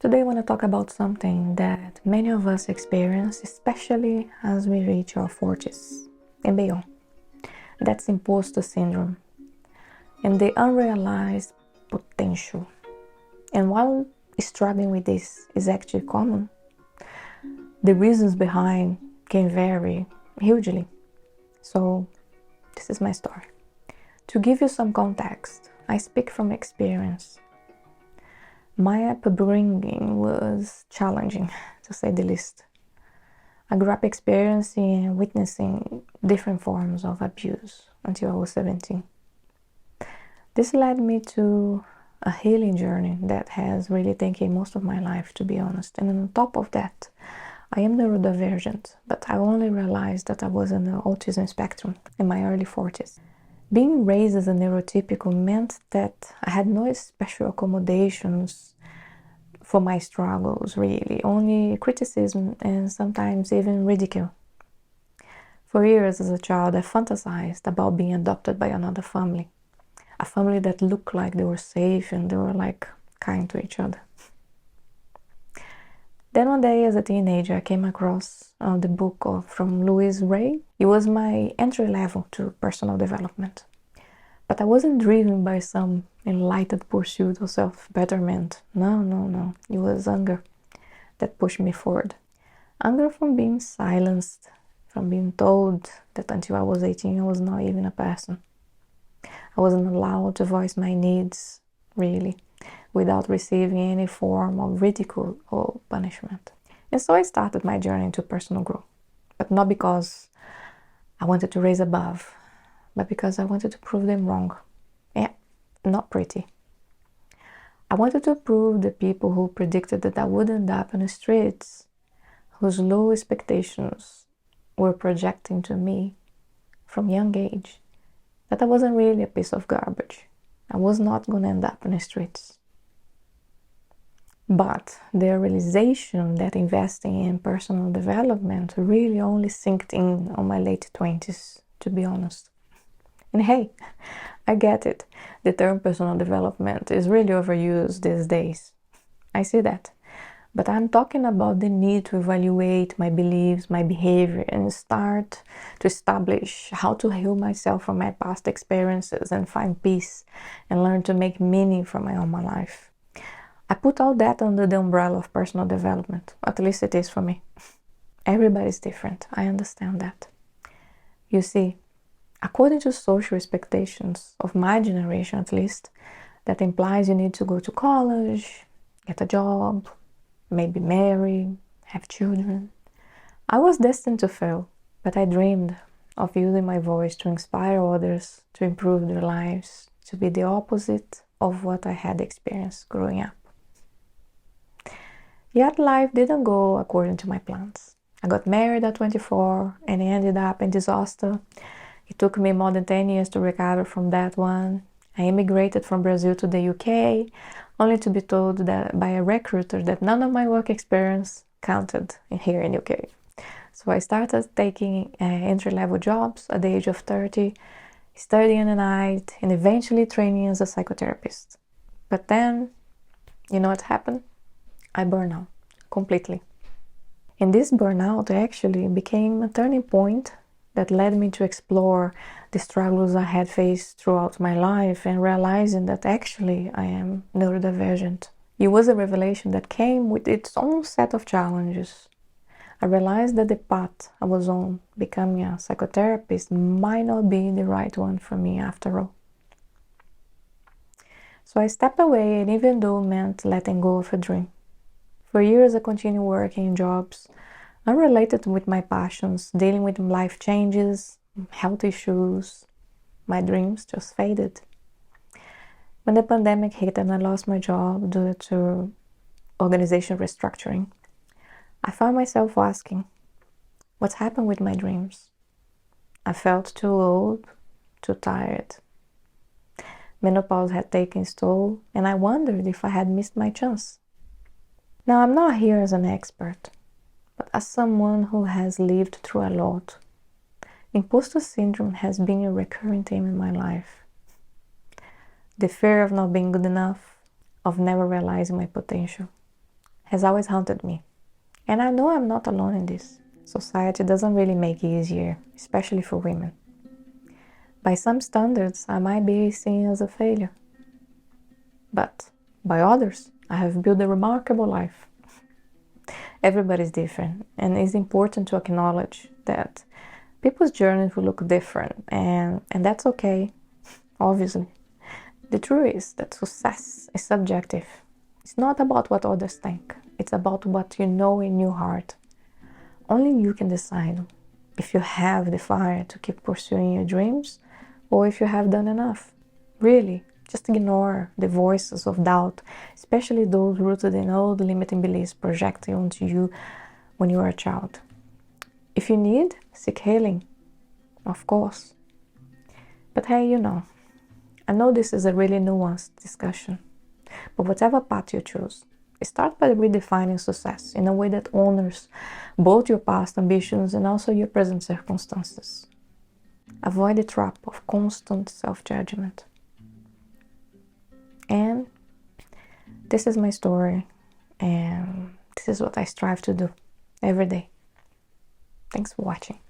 Today I want to talk about something that many of us experience, especially as we reach our 40s and beyond. That's imposter syndrome and the unrealized potential. And while struggling with this is actually common, the reasons behind can vary hugely. So this is my story. To give you some context, I speak from experience. My upbringing was challenging, to say the least. I grew up experiencing and witnessing different forms of abuse until I was 17. This led me to a healing journey that has really taken most of my life, to be honest. And on top of that, I am neurodivergent, but I only realized that I was on the autism spectrum in my early 40s. Being raised as a neurotypical meant that I had no special accommodations for my struggles, really, only criticism and sometimes even ridicule. For years as a child, I fantasized about being adopted by another family, a family that looked like they were safe and they were like kind to each other. Then one day as a teenager, I came across the book from Louise Hay. It was my entry level to personal development. But I wasn't driven by some enlightened pursuit of self-betterment. No. It was anger that pushed me forward. Anger from being silenced, from being told that until I was 18 I was not even a person. I wasn't allowed to voice my needs, really, without receiving any form of ridicule or punishment. And so I started my journey into personal growth, but not because I wanted to raise above, but because I wanted to prove them wrong. Yeah, not pretty. I wanted to prove the people who predicted that I would end up in the streets, whose low expectations were projecting to me from young age, that I wasn't really a piece of garbage. I was not going to end up in the streets. But the realization that investing in personal development really only sinked in on my late 20s, to be honest. And hey, I get it. The term personal development is really overused these days. I see that. But I'm talking about the need to evaluate my beliefs, my behavior, and start to establish how to heal myself from my past experiences and find peace and learn to make meaning from my own life. I put all that under the umbrella of personal development. At least it is for me. Everybody's different. I understand that. You see, according to social expectations of my generation, at least, that implies you need to go to college, get a job, maybe marry, have children. I was destined to fail, but I dreamed of using my voice to inspire others to improve their lives, to be the opposite of what I had experienced growing up. Yet life didn't go according to my plans. I got married at 24 and it ended up in disaster. It took me more than 10 years to recover from that one. I immigrated from Brazil to the UK, only to be told that by a recruiter that none of my work experience counted here in UK. So I started taking entry-level jobs at the age of 30, studying at night, and eventually training as a psychotherapist. But then, you know what happened? I burned out completely. And this burnout actually became a turning point that led me to explore the struggles I had faced throughout my life and realizing that actually I am neurodivergent. It was a revelation that came with its own set of challenges. I realized that the path I was on, becoming a psychotherapist, might not be the right one for me after all. So I stepped away, and even though it meant letting go of a dream. For years I continued working in jobs unrelated with my passions, dealing with life changes, health issues. My dreams just faded. When the pandemic hit and I lost my job due to organization restructuring, I found myself asking, what's happened with my dreams? I felt too old, too tired. Menopause had taken its toll, and I wondered if I had missed my chance. Now, I'm not here as an expert, but as someone who has lived through a lot. Imposter syndrome has been a recurring theme in my life. The fear of not being good enough, of never realizing my potential. has always haunted me. And I know I'm not alone in this. Society doesn't really make it easier, especially for women. By some standards, I might be seen as a failure. But by others, I have built a remarkable life. Everybody's different, and it's important to acknowledge that people's journeys will look different, and that's okay, obviously. The truth is that success is subjective. It's not about what others think, it's about what you know in your heart. Only you can decide if you have the fire to keep pursuing your dreams or if you have done enough. Really, just ignore the voices of doubt, especially those rooted in old limiting beliefs projected onto you when you were a child. If you need, seek healing, of course. But hey, I know this is a really nuanced discussion, but whatever path you choose, start by redefining success in a way that honors both your past ambitions and also your present circumstances. Avoid the trap of constant self-judgment. And this is my story, and this is what I strive to do every day. Thanks for watching.